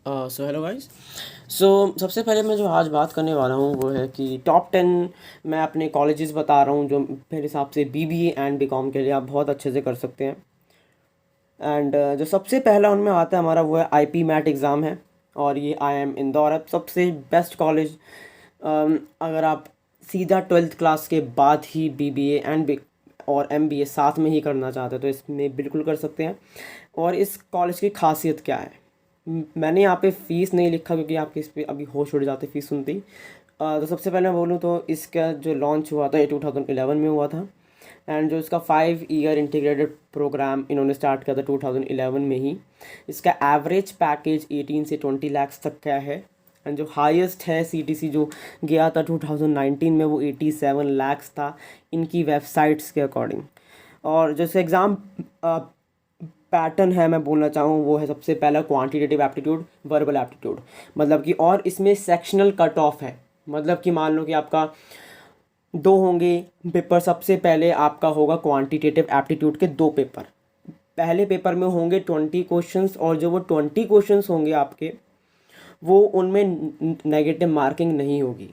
So hello guys. सबसे पहले मैं जो आज बात करने वाला हूँ वो है कि टॉप 10 मैं अपने कॉलेजेस बता रहा हूँ जो मेरे हिसाब से बीबीए एंड बीकॉम के लिए आप बहुत अच्छे से कर सकते हैं। एंड जो सबसे पहला उनमें आता है हमारा वो है आईपी मैट एग्ज़ाम है। और ये IIM इंदौर है सबसे बेस्ट कॉलेज। अगर आप सीधा 12th क्लास के बाद ही बीबीए एंड और एमबीए साथ में ही करना चाहते हैं तो इसमें बिल्कुल कर सकते हैं। और इस कॉलेज की खासियत क्या है, मैंने यहाँ पे फ़ीस नहीं लिखा क्योंकि आपके इस पे अभी होश उड़ जाते फ़ीस सुनते ही। तो सबसे पहले मैं बोलूँ तो इसका जो लॉन्च हुआ था ये 2011 में हुआ था। एंड जो इसका 5 ईयर इंटीग्रेटेड प्रोग्राम इन्होंने स्टार्ट किया था 2011 में ही। इसका एवरेज पैकेज 18 से 20 लाख तक का है। एंड जो हाईएस्ट है सीटीसी जो गया था 2019 में वो 87 लाख था इनकी वेबसाइट्स के अकॉर्डिंग। और जैसे एग्ज़ाम पैटर्न है मैं बोलना चाहूँ वो है सबसे पहला क्वांटिटेटिव एप्टीट्यूड, वर्बल एप्टीट्यूड। मतलब कि और इसमें सेक्शनल कट ऑफ है। मतलब कि मान लो कि आपका दो होंगे पेपर। सबसे पहले आपका होगा क्वांटिटेटिव एप्टीट्यूड के 2 पेपर। पहले पेपर में होंगे 20 क्वेश्चंस और जो वो 20 क्वेश्चंस होंगे आपके वो उनमें नेगेटिव मार्किंग नहीं होगी।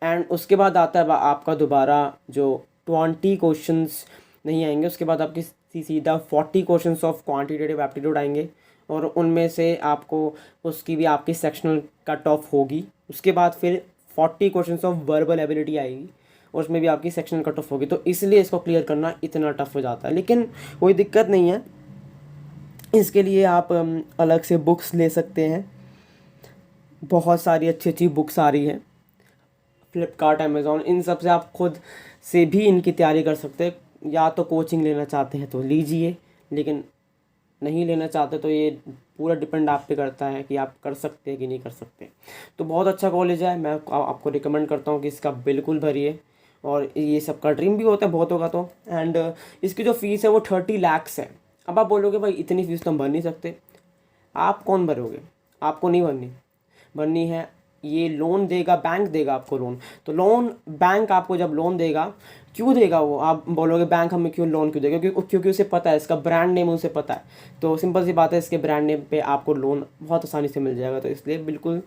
एंड उसके बाद आता है आपका दोबारा जो 20 क्वेश्चंस नहीं आएंगे, उसके बाद आपकी सीधा 40 क्वेश्चंस ऑफ क्वांटिटेटिव एप्टीट्यूड आएंगे और उनमें से आपको उसकी भी आपकी सेक्शनल कट ऑफ होगी। उसके बाद फिर 40 क्वेश्चंस ऑफ वर्बल एबिलिटी आएगी और उसमें भी आपकी सेक्शनल कट ऑफ होगी। तो इसलिए इसको क्लियर करना इतना टफ हो जाता है, लेकिन कोई दिक्कत नहीं है। इसके लिए आप अलग से बुक्स ले सकते हैं। बहुत सारी अच्छी अच्छी बुक्स आ रही हैं फ्लिपकार्ट, अमेज़ॉन, इन सब से आप खुद से भी इनकी तैयारी कर सकते हैं। या तो कोचिंग लेना चाहते हैं तो लीजिए, लेकिन नहीं लेना चाहते तो ये पूरा डिपेंड आप पे करता है कि आप कर सकते हैं कि नहीं कर सकते। तो बहुत अच्छा कॉलेज है, मैं आपको रिकमेंड करता हूँ कि इसका बिल्कुल भरिए। और ये सबका ड्रीम भी होता है बहुतों का तो। एंड इसकी जो फ़ीस है वो 30 लाख्स है। अब आप बोलोगे भाई इतनी फ़ीस तो हम भर नहीं सकते। आप कौन भरोगे? आपको नहीं भरनी, भरनी है। ये लोन देगा, बैंक देगा आपको लोन। तो लोन बैंक आपको जब लोन देगा, क्यों देगा वो? आप बोलोगे बैंक हमें क्यों लोन क्यों देगा? क्योंकि उसे पता है, इसका ब्रांड नेम उसे पता है। तो सिंपल सी बात है, इसके ब्रांड नेम पे आपको लोन बहुत आसानी से मिल जाएगा। तो इसलिए बिल्कुल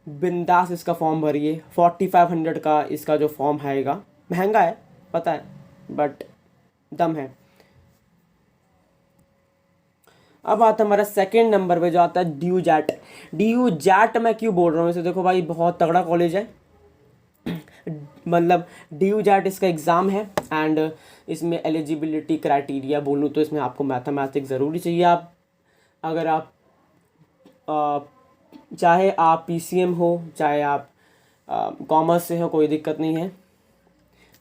बिंदास इसका फॉर्म भरिए। 4500 का इसका जो फॉर्म आएगा, महंगा है पता है, बट दम है। अब आता है हमारा सेकंड नंबर पे जो आता है ड्यू जैट। ड्यू जैट मैं क्यों बोल रहा हूँ इसे? देखो भाई बहुत तगड़ा कॉलेज है। मतलब ड्यू जैट इसका एग्ज़ाम है। एंड इसमें एलिजिबिलिटी क्राइटेरिया बोलूँ तो इसमें आपको मैथमेटिक्स ज़रूरी चाहिए। आप अगर आप चाहे आप पीसीएम हो, चाहे आप कॉमर्स से हो, कोई दिक्कत नहीं है,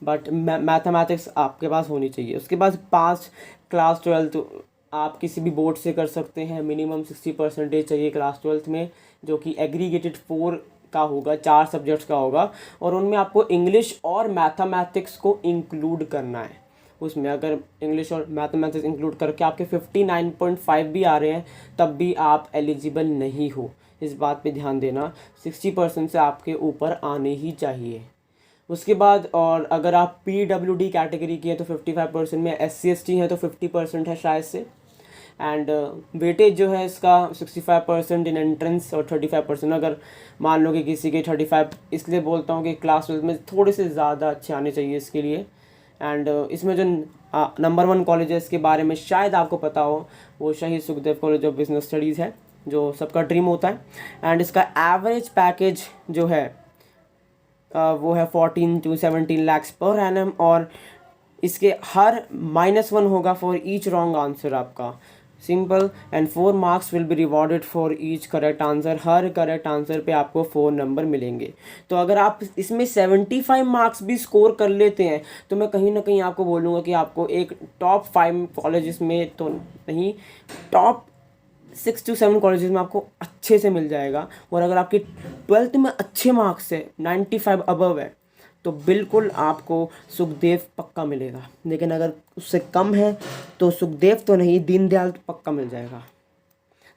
बट मैथमेटिक्स आपके पास होनी चाहिए। उसके बाद पास क्लास 12 आप किसी भी बोर्ड से कर सकते हैं। मिनिमम 60% चाहिए क्लास 12 में, जो कि एग्रीगेटेड 4 का होगा, 4 सब्जेक्ट्स का होगा। और उनमें आपको इंग्लिश और मैथमेटिक्स को इंक्लूड करना है। उसमें अगर इंग्लिश और मैथमेटिक्स इंक्लूड करके आपके 59.5 भी आ रहे हैं तब भी आप एलिजिबल नहीं हो। इस बात पे ध्यान देना, 60% से आपके ऊपर आने ही चाहिए। उसके बाद और अगर आप PWD कैटेगरी की है तो 55% में, SC ST है तो 50% है शायद से। एंड वेटेज जो है इसका 65% इन एंट्रेंस और 35%। अगर मान लो कि किसी के 35, इसलिए बोलता हूँ कि क्लास 12 में थोड़े से ज़्यादा अच्छे आने चाहिए इसके लिए। एंड इसमें जो नंबर 1 कॉलेज है इसके बारे में शायद आपको पता हो, वो शहीद Sukhdev college of business studies है, जो सबका ड्रीम होता है। एंड इसका एवरेज पैकेज जो है वो है 14 to 17 lakhs पर एनम। और इसके हर -1 होगा फॉर ईच रॉन्ग आंसर आपका, simple. And 4 marks will be rewarded for each correct answer. Her correct answer पे आपको 4 नंबर मिलेंगे। तो अगर आप इसमें 75 मार्क्स भी स्कोर कर लेते हैं तो मैं कहीं ना कहीं आपको बोलूँगा कि आपको एक टॉप 5 कॉलेजेस में तो नहीं, टॉप 6 to 7 कॉलेजेस में आपको अच्छे से मिल जाएगा। और अगर आपके 12th में अच्छे मार्क्स है, 95 अबव है, तो बिल्कुल आपको सुखदेव पक्का मिलेगा। लेकिन अगर उससे कम है तो सुखदेव तो नहीं, दीनदयाल तो पक्का मिल जाएगा।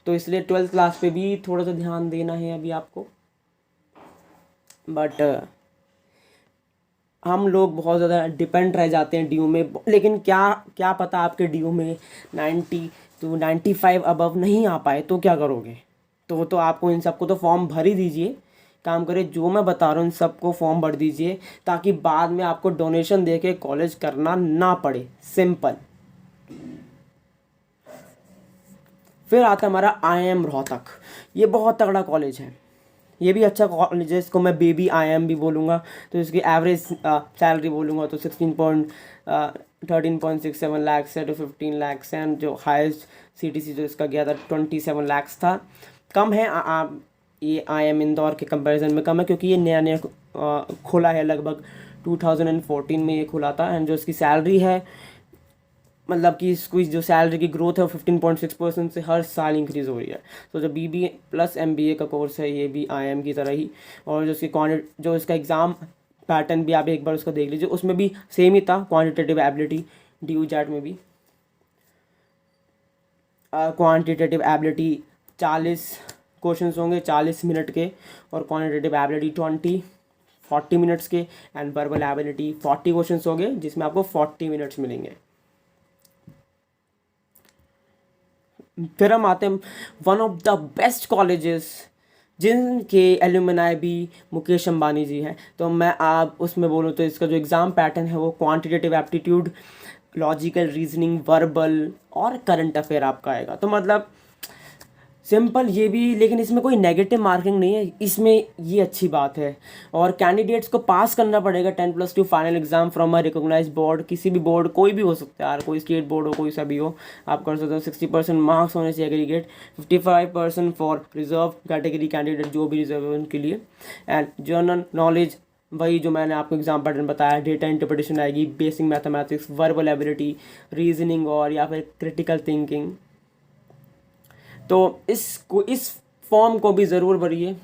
तो इसलिए 12th क्लास पे भी थोड़ा सा ध्यान देना है अभी आपको। बट हम लोग बहुत ज़्यादा डिपेंड रह जाते हैं ड्यू में। लेकिन क्या क्या पता आपके ड्यू में 90 to 95 अबव नहीं आ पाए तो क्या करोगे? तो आपको इन सबको तो फॉर्म भर ही दीजिए। काम करें, जो मैं बता रहा हूँ इन सबको फॉर्म भर दीजिए, ताकि बाद में आपको डोनेशन दे के कॉलेज करना ना पड़े। सिंपल। फिर आता है हमारा IIM रोहतक। ये बहुत तगड़ा कॉलेज है, ये भी अच्छा कॉलेज है। इसको मैं बेबी IIM भी बोलूँगा। तो इसकी एवरेज सैलरी बोलूँगा तो 13.67 लाख है टू 15 लाख है। एंड जो हाईएस्ट CTC जो इसका गया था 27 लाख था। कम है ये IIM इंदौर के कंपैरिजन में कम है, क्योंकि ये नया नया खुला है, लगभग 2014 में ये खुला था। एंड जो इसकी सैलरी है, मतलब कि इसकी जो सैलरी की ग्रोथ है वो 15.6% से हर साल इंक्रीज़ हो रही है। तो जो BBA प्लस MBA का कोर्स है, ये भी IIM की तरह ही। और जो इसकी जो इसका एग्ज़ाम पैटर्न भी आप एक बार उसका देख लीजिए, उसमें भी सेम ही था। क्वान्टिटेटिव एबिलिटी DU-JAT में भी क्वान्टिटेटिव एबिलिटी 40 क्वेश्चंस होंगे 40 मिनट के, और क्वान्टिटेटिव एबिलिटी 40 मिनट्स के, एंड वर्बल एबिलिटी 40 क्वेश्चंस होंगे जिसमें आपको 40 मिनट्स मिलेंगे। फिर हम आते हैं one of the best colleges जिनके एलुमनाई भी मुकेश अंबानी जी हैं। तो मैं आप उसमें बोलूँ तो इसका जो एग्ज़ाम पैटर्न है वो quantitative aptitude, logical reasoning, verbal और करंट अफेयर आपका आएगा। तो मतलब सिंपल ये भी, लेकिन इसमें कोई नेगेटिव मार्किंग नहीं है, इसमें ये अच्छी बात है। और कैंडिडेट्स को पास करना पड़ेगा 10+2 final exam from a recognise board. किसी भी बोर्ड, कोई भी हो सकता है यार, कोई स्टेट बोर्ड हो, कोई सा भी हो, आप कर सकते हो। 60% मार्क्स होने चाहिए aggregate, 55% for reserve category candidate जो भी रिजर्व है उनके लिए। एंड जनरल नॉलेज वही जो मैंने आपको एग्जाम पैटर्न बताया, डेटा इंटरप्रिटेशन आएगी, basic mathematics, verbal ability, reasoning और या फिर क्रिटिकल थिंकिंग। तो इस फॉर्म को भी ज़रूर भरिए,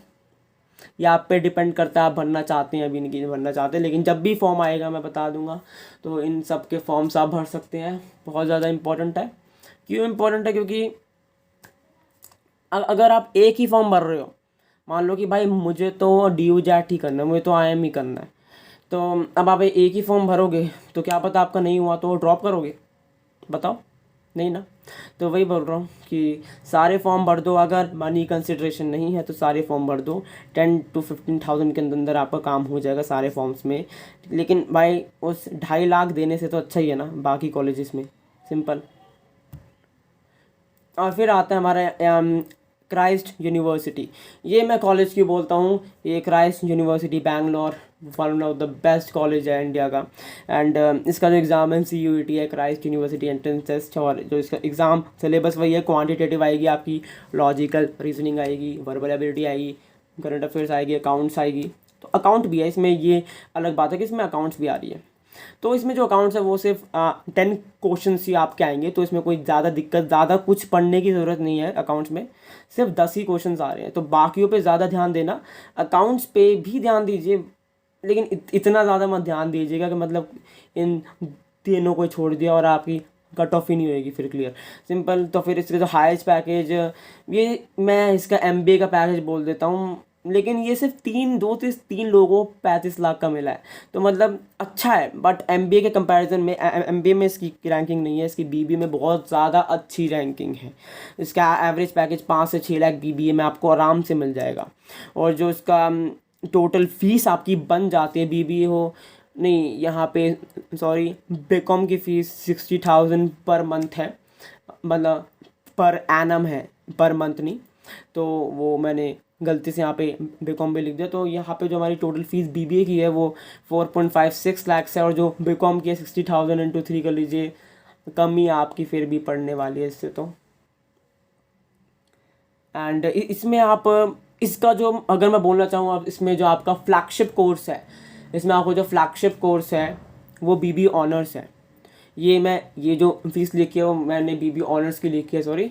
या आप पे डिपेंड करता है आप भरना चाहते हैं अभी नहीं भरना चाहते, लेकिन जब भी फॉर्म आएगा मैं बता दूंगा। तो इन सब के फॉर्म्स आप भर सकते हैं, बहुत ज़्यादा इंपॉर्टेंट है। क्यों इंपॉर्टेंट है? क्योंकि अगर आप एक ही फॉर्म भर रहे हो, मान लो कि भाई मुझे तो DU-JAT ही करना है, मुझे तो IIM ही करना है, तो अब आप एक ही फॉर्म भरोगे तो क्या पता आपका नहीं हुआ तो ड्रॉप करोगे? बताओ, नहीं ना। तो वही बोल रहा हूँ कि सारे फॉर्म भर दो, अगर मनी कंसिड्रेशन नहीं है तो सारे फॉर्म भर दो। 10 to 15,000 के अंदर आपका काम हो जाएगा सारे फॉर्म्स में। लेकिन भाई उस 2.5 लाख देने से तो अच्छा ही है ना बाकी कॉलेजेस में। सिंपल। और फिर आता है हमारा क्राइस्ट यूनिवर्सिटी। ये मैं कॉलेज की बोलता हूँ, ये Christ university Bangalore, one of the best college है इंडिया का। एंड इसका जो एग्ज़ाम है CUET है, क्राइस्ट यूनिवर्सिटी एंट्रेंस टेस्ट। और जो इसका एग्ज़ाम सिलेबस वही है, क्वांटिटेटिव आएगी आपकी, लॉजिकल रीजनिंग आएगी, वर्बल एबिलिटी आएगी, करंट अफेयर्स आएगी, अकाउंट्स आएगी। तो अकाउंट भी है इसमें, ये अलग बात है कि इसमें अकाउंट्स भी आ रही है। तो इसमें जो अकाउंट्स है वो सिर्फ 10 क्वेश्चन ही आपके आएंगे, तो इसमें कोई ज़्यादा दिक्कत, ज़्यादा कुछ पढ़ने की ज़रूरत नहीं है। अकाउंट्स में सिर्फ 10 ही क्वेश्चन आ रहे हैं, तो बाकियों पे ज़्यादा ध्यान देना, अकाउंट्स पे भी ध्यान दीजिए, लेकिन इतना ज़्यादा मत ध्यान दीजिएगा कि मतलब इन तीनों को छोड़ दिया और आपकी कट ऑफ ही नहीं होएगी फिर क्लियर। सिंपल। तो फिर इसका जो हाईएस्ट पैकेज, ये मैं इसका MBA का पैकेज बोल देता हूँ, लेकिन ये सिर्फ 3 लोगों को 35 लाख का मिला है, तो मतलब अच्छा है। बट MBA के कंपैरिजन में MBA में इसकी रैंकिंग नहीं है, इसकी BBA में बहुत ज़्यादा अच्छी रैंकिंग है। इसका एवरेज पैकेज 5 से 6 लाख BBA में आपको आराम से मिल जाएगा। और जो इसका टोटल फीस आपकी बन जाती है, BBA हो नहीं, यहाँ पे सॉरी, BCom की फ़ीस 60,000 पर मंथ है, मतलब पर एनम है, पर मंथ नहीं। तो वो मैंने गलती से यहाँ पे BCom पे लिख दिया। तो यहाँ पे जो हमारी टोटल फीस BBA की है वो 4.56 लाख है, और जो BCom की है 60,000 इंटू 3 कर लीजिए, कम ही आपकी फिर भी पड़ने वाली है इससे तो। एंड इसमें आप इसका जो, अगर मैं बोलना चाहूँ, आप इसमें जो आपका फ्लैगशिप कोर्स है, इसमें आपको जो फ्लैगशिप कोर्स है वो BBA ऑनर्स है। ये जो फीस लिखी है वो मैंने BBA ऑनर्स की लिखी है, सॉरी।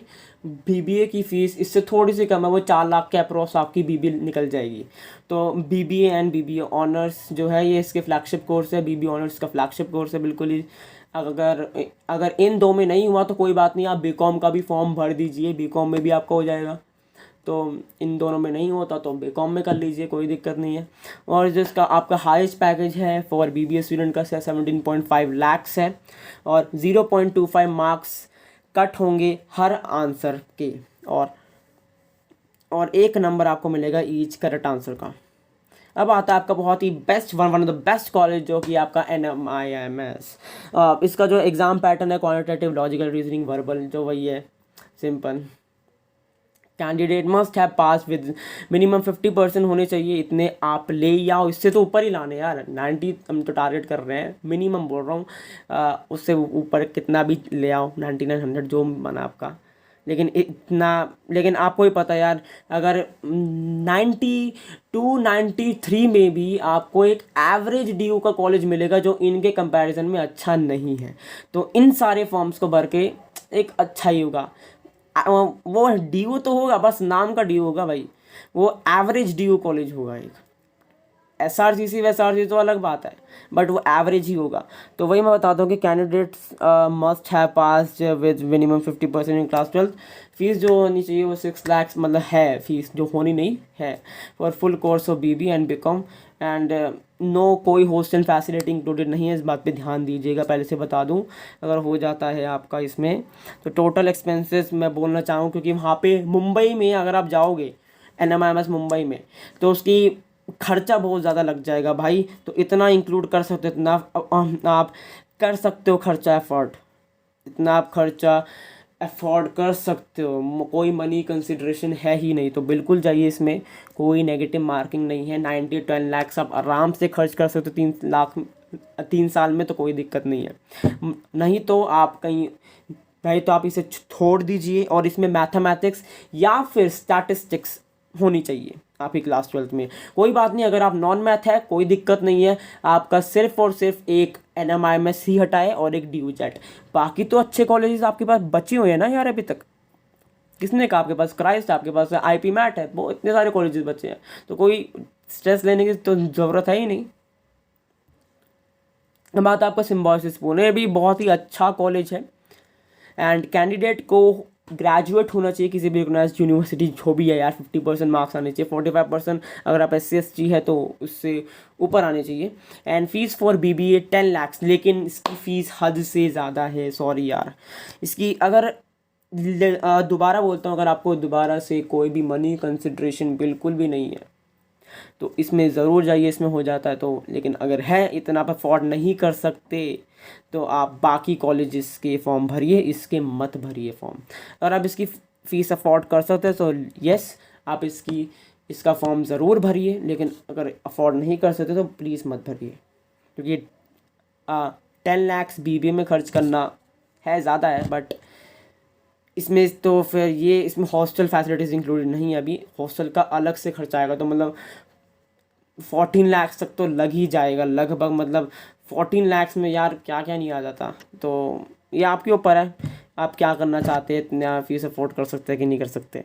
BBA की फ़ीस इससे थोड़ी सी कम है, वो 4 लाख के अप्रॉक्स आपकी BBA निकल जाएगी। तो BBA एंड BBA ऑनर्स जो है ये इसके फ्लैगशिप कोर्स है, BBA ऑनर्स का फ्लैगशिप कोर्स है बिल्कुल ही। अगर इन दो में नहीं हुआ तो कोई बात नहीं, आप BCom का भी फॉर्म भर दीजिए, BCom में भी आपका हो जाएगा। तो इन दोनों में नहीं होता तो BCom में कर लीजिए, कोई दिक्कत नहीं है। और जिसका आपका हाईएस्ट पैकेज है फॉर BBA स्टूडेंट का 17.5 लाख्स है, और 0.25 मार्क्स कट होंगे हर आंसर के। और और 1 नंबर आपको मिलेगा ईच करेक्ट आंसर का। अब आता है आपका बहुत ही best one of the best college जो कि आपका NMIMS। इसका जो एग्ज़ाम पैटर्न है क्वांटिटेटिव लॉजिकल रीजनिंग वर्बल जो वही है simple. Candidate must have pass with minimum 50% होने चाहिए, इतने आप ले ही आओ। इससे तो ऊपर ही लाने यार, 90 हम तो टारगेट कर रहे हैं, मिनिमम बोल रहा हूँ। उससे ऊपर कितना भी ले आओ, 99 100 जो बना आपका, लेकिन इतना, लेकिन आपको ही पता यार, अगर 92 93 में भी आपको एक एवरेज DU का कॉलेज मिलेगा जो इनके कंपैरिजन में अच्छा नहीं है, तो इन सारे फॉर्म्स को भर के एक अच्छा ही होगा। वो DU तो होगा, बस नाम का DU होगा भाई, वो एवरेज DU कॉलेज होगा। एक SRCC वैसारसी तो अलग बात है, बट वो एवरेज ही होगा। तो वही मैं बताता हूँ कि candidates must have pass with minimum 50% in class 12। Fees जो होनी चाहिए वो 6 लाख मतलब है, फीस जो होनी नहीं है for full course of BB and BCom and no कोई हॉस्टल फैसिलिटी इंक्लूडेड नहीं है, इस बात पे ध्यान दीजिएगा, पहले से बता दूं। अगर हो जाता है आपका इसमें तो टोटल एक्सपेंसेस मैं बोलना चाहूँ, क्योंकि वहाँ पे मुंबई में अगर आप जाओगे NMIMS मुंबई में तो उसकी खर्चा बहुत ज़्यादा लग जाएगा भाई। तो इतना इंक्लूड कर सकते हो, इतना आप कर सकते हो खर्चा एफर्ट, इतना आप खर्चा अफोर्ड कर सकते हो, कोई मनी कंसिड्रेशन है ही नहीं। तो बिल्कुल जाइए, इसमें कोई नेगेटिव मार्किंग नहीं है। 90-10 लाख आप आराम से खर्च कर सकते हो 3 लाख 3 साल में, तो कोई दिक्कत नहीं है। नहीं तो आप कहीं, नहीं तो आप इसे छोड़ दीजिए और इसमें मैथमेटिक्स या फिर स्टैटिस्टिक्स होनी चाहिए आपकी क्लास 12th में। कोई बात नहीं, अगर आप नॉन मैथ है कोई दिक्कत नहीं है, आपका सिर्फ और सिर्फ एक NMIMS ही हटाए और एक DU जेट, बाकी तो अच्छे कॉलेजेस आपके पास बचे हुए हैं ना यार। अभी तक किसने कहा आपके पास क्राइस्ट, आपके पास IP मैट है, वो इतने सारे कॉलेजेस बचे हैं, तो कोई स्ट्रेस लेने की तो ज़रूरत है ही नहीं। बात आपका सिम्बायोसिस पुणे भी बहुत ही अच्छा कॉलेज है एंड कैंडिडेट को ग्रेजुएट होना चाहिए किसी भी रिकॉग्नाइज्ड यूनिवर्सिटी जो भी है यार। 50% मार्क्स आने चाहिए, 45% अगर आप SC/ST है तो उससे ऊपर आने चाहिए। And fees for BBA 10 lakh, लेकिन इसकी फ़ीस हद से ज़्यादा है, सॉरी यार। इसकी अगर दोबारा बोलता हूँ, अगर आपको दोबारा से कोई भी मनी कंसिड्रेशन बिल्कुल भी नहीं है तो इसमें ज़रूर जाइए, इसमें हो जाता है तो। लेकिन अगर है इतना आप अफोर्ड नहीं कर सकते तो आप बाकी कॉलेजेस के फॉर्म भरिए, इसके मत भरिए फॉर्म। अगर आप इसकी फ़ीस अफोर्ड कर सकते हैं तो यस, आप इसका फॉर्म ज़रूर भरिए, लेकिन अगर अफोर्ड नहीं कर सकते तो प्लीज़ मत भरिए, क्योंकि 10 लाख BBA में खर्च करना है ज़्यादा है। बट इसमें तो फिर ये इसमें हॉस्टल फैसिलिटीज़ इंक्लूडेड नहीं है, अभी हॉस्टल का अलग से खर्चा आएगा, तो मतलब 14 लाख तक तो लग ही जाएगा लगभग। मतलब 14 लाख में यार क्या क्या नहीं आ जाता। तो ये आपके ऊपर है, आप क्या करना चाहते हैं, इतना फीस अफोर्ड कर सकते हैं कि नहीं कर सकते।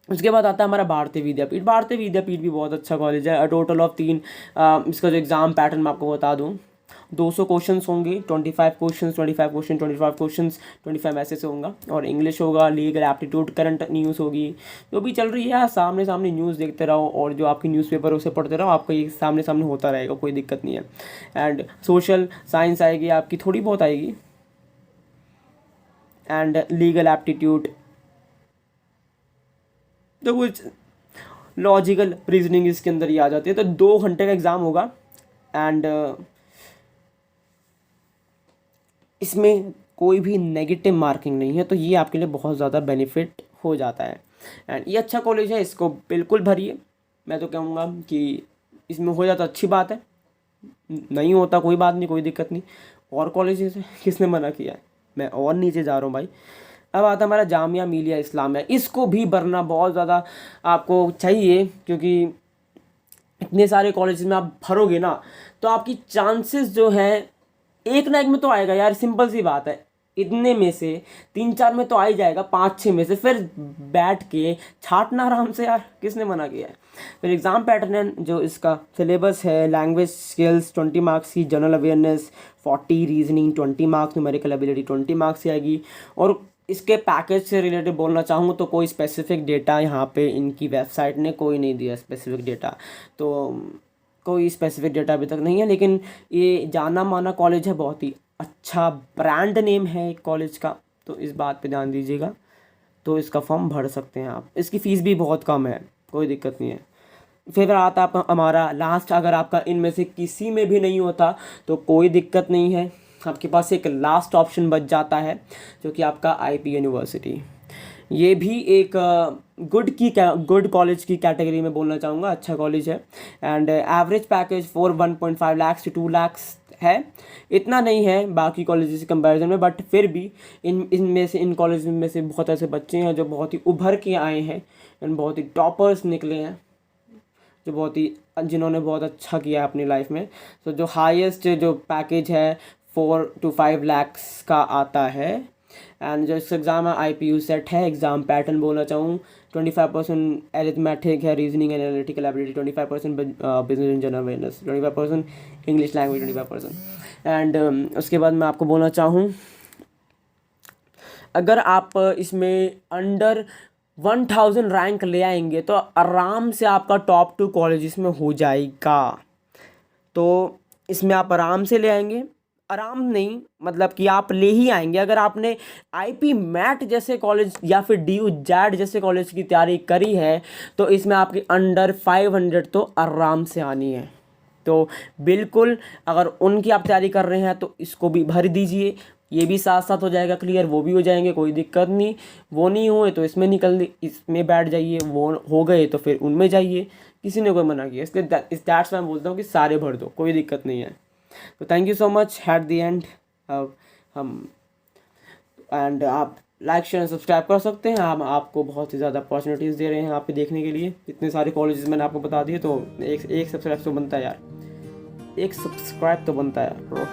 उसके बाद आता है हमारा भारतीय विद्यापीठ। भारतीय विद्यापीठ भी बहुत अच्छा कॉलेज है। टोटल ऑफ 3 इसका जो एग्ज़ाम पैटर्न मैं आपको बता दूं, 200 क्वेश्चंस होंगे, 25 क्वेश्चंस 25 क्वेश्चन 25 क्वेश्चंस 25 ऐसे से होगा। और इंग्लिश होगा, लीगल एप्टीट्यूड, करंट न्यूज़ होगी, जो भी चल रही है सामने सामने न्यूज़ देखते रहो, और जो आपकी न्यूज़पेपर उसे पढ़ते रहो, आपका ये सामने सामने होता रहेगा, कोई दिक्कत नहीं है। एंड सोशल साइंस आएगी आपकी, थोड़ी बहुत आएगी, एंड लीगल एप्टीट्यूड, तो कुछ लॉजिकल रीजनिंग इसके अंदर ही आ जाती है। तो 2 घंटे का एग्ज़ाम होगा एंड इसमें कोई भी नेगेटिव मार्किंग नहीं है, तो ये आपके लिए बहुत ज़्यादा बेनिफिट हो जाता है। एंड ये अच्छा कॉलेज है, इसको बिल्कुल भरिए। मैं तो कहूँगा कि इसमें हो जाता अच्छी बात है, नहीं होता कोई बात नहीं, कोई दिक्कत नहीं। और कॉलेजेस है, किसने मना किया है, मैं और नीचे जा रहा हूँ भाई। अब आता हमारा जामिया मिलिया इस्लामिया, इसको भी भरना बहुत ज़्यादा आपको चाहिए, क्योंकि इतने सारे कॉलेज में आप भरोगे ना तो आपकी चांसेस जो हैं एक ना एक में तो आएगा यार, सिंपल सी बात है। इतने में से 3-4 में तो आ ही जाएगा, 5-6 में से फिर बैठ के छाटना आराम से यार, किसने मना किया है। फिर एग्ज़ाम पैटर्न जो इसका सिलेबस है, लैंग्वेज स्किल्स 20 मार्क्स की, general awareness 40, reasoning 20 marks, numerical ability 20 marks की आएगी। और इसके पैकेज से रिलेटेड बोलना चाहूँ तो कोई स्पेसिफिक डेटा यहाँ पे इनकी वेबसाइट ने कोई नहीं दिया स्पेसिफिक डेटा, तो कोई स्पेसिफिक डेटा अभी तक नहीं है। लेकिन ये जाना माना कॉलेज है, बहुत ही अच्छा ब्रांड नेम है एक कॉलेज का, तो इस बात पे ध्यान दीजिएगा। तो इसका फॉर्म भर सकते हैं आप। इसकी फ़ीस भी बहुत कम है, कोई दिक्कत नहीं है। फिर आता है हमारा लास्ट, अगर आपका इनमें से किसी में भी नहीं होता तो कोई दिक्कत नहीं है, आपके पास एक लास्ट ऑप्शन बच जाता है जो कि आपका आईपी यूनिवर्सिटी। ये भी एक गुड कॉलेज की कैटेगरी में बोलना चाहूँगा, अच्छा कॉलेज है। And average package for 1.5 lakh से 2 लाख है, इतना नहीं है बाकी कॉलेजेस के कंपैरिजन में, बट फिर भी इन कॉलेज में से बहुत ऐसे बच्चे हैं जो बहुत ही उभर के आए हैं एंड बहुत ही टॉपर्स निकले हैं, जिन्होंने बहुत अच्छा किया है अपनी लाइफ में। तो जो हाईएस्ट जो पैकेज है 4 to 5 lakhs का आता है। एंड जो इस एग्ज़ाम है IPU सेट है, एग्ज़ाम पैटर्न बोलना चाहूँ 25% एरिथमेटिक है, reasoning and analytical ability 25%, business and general awareness 25%, English language 25%। And उसके बाद मैं आपको बोलना चाहूँ, अगर आप इसमें अंडर 1000 रैंक ले आएंगे तो आराम से आपका टॉप 2 कॉलेजेस में हो जाएगा। तो इसमें आप आराम से ले आएंगे, आराम नहीं मतलब कि आप ले ही आएंगे। अगर आपने IP मैट जैसे कॉलेज या फिर DU जैड जैसे कॉलेज की तैयारी करी है तो इसमें आपकी अंडर 500 तो आराम से आनी है। तो बिल्कुल अगर उनकी आप तैयारी कर रहे हैं तो इसको भी भर दीजिए, ये भी साथ साथ हो जाएगा क्लियर, वो भी हो जाएंगे, कोई दिक्कत नहीं। वो नहीं हुए तो इसमें बैठ जाइए, वो हो गए तो फिर उनमें जाइए, किसी ने कोई मना किया। इसलिए दैट्स मैं बोलता हूँ कि सारे भर दो, कोई दिक्कत नहीं है। तो thank you so much at the end. आप लाइक शेयर सब्सक्राइब कर सकते हैं। हम आपको बहुत ही ज़्यादा अपॉर्चुनिटीज़ दे रहे हैं यहाँ पे देखने के लिए, इतने सारे कॉलेजेस मैंने आपको बता दिए, तो एक सब्सक्राइब तो बनता है यार, एक सब्सक्राइब तो बनता है ब्रो।